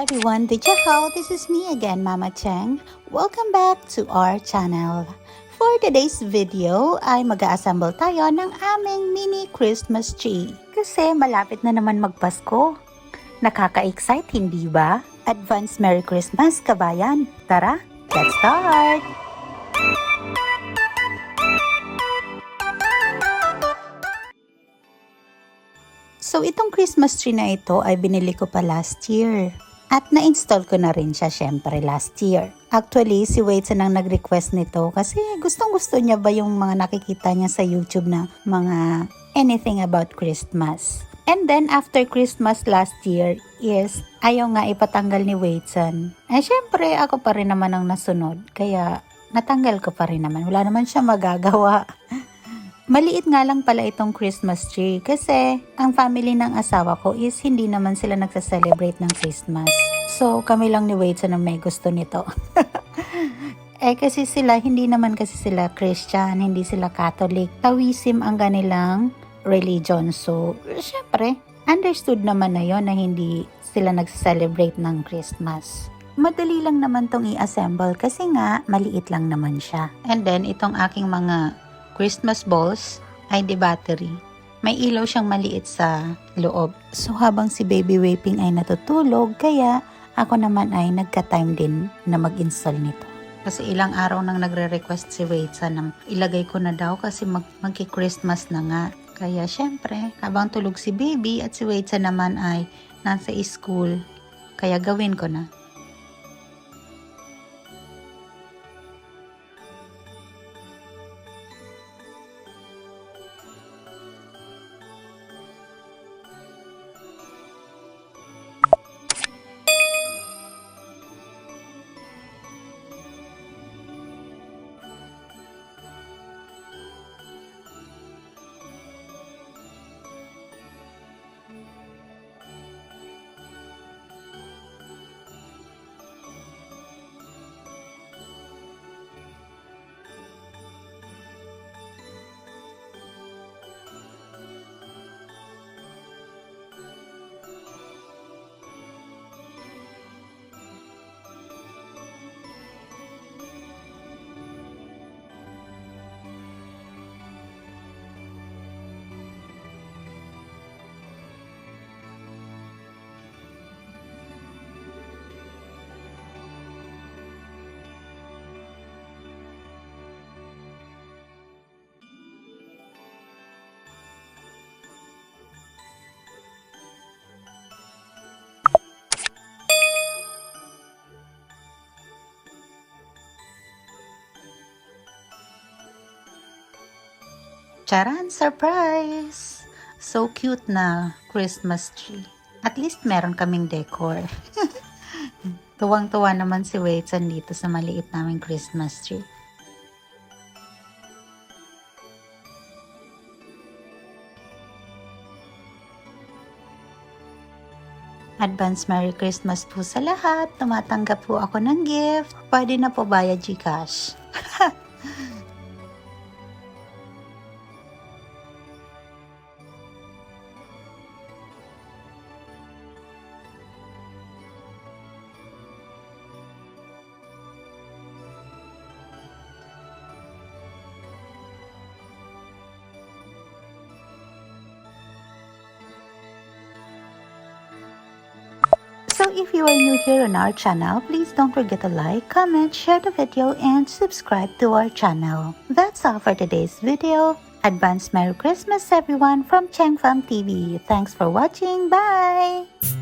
everyone, Vijaho, this is me again, Mama Cheng. Welcome back to our channel. For today's video ay mag-assemble tayo ng aming mini Christmas tree. Kasi malapit na naman magpasko. Nakaka-excite, hindi ba? Advance Merry Christmas, kabayan! Tara, let's start! So itong Christmas tree na ito ay binili ko pa last year. At na-install ko na rin siya syempre last year. Actually, si Wadeson ang nag-request nito kasi gustong-gusto niya ba yung mga nakikita niya sa YouTube na mga anything about Christmas. And then after Christmas last year is ayaw nga ipatanggal ni Wadeson. Eh syempre ako pa rin naman ang nasunod kaya natanggal ko pa rin naman. Wala naman siya magagawa. Maliit nga lang pala itong Christmas tree kasi ang family ng asawa ko is hindi naman sila nagsa-celebrate ng Christmas. So kami lang ni Wadeson ang may gusto nito. Kasi sila, hindi naman kasi sila Christian, hindi sila Catholic. Taoism ang kanilang religion. So syempre, understood naman na yon na hindi sila nagsa-celebrate ng Christmas. Madali lang naman tong i-assemble kasi nga maliit lang naman siya. And then itong aking mga Christmas balls ay di battery. May ilaw siyang maliit sa loob. So habang si Baby Waping ay natutulog, kaya ako naman ay nagka-time din na mag-install nito. Kasi ilang araw nang nagre-request si Wadeson na ilagay ko na daw kasi magki-Christmas na nga. Kaya syempre, habang tulog si Baby at si Wadeson naman ay nasa school, kaya gawin ko na. Charan! Surprise! So cute na Christmas tree. At least meron kaming decor. Tuwang-tuwa naman si Wadeson dito sa maliit naming Christmas tree. Advance Merry Christmas po sa lahat. Tumatanggap po ako ng gift. Pwede na po bayad GCash. So if you are new here on our channel, please don't forget to like, comment, share the video, and subscribe to our channel. That's all for today's video. Advance Merry Christmas everyone from Cheng Fam TV. Thanks for watching. Bye!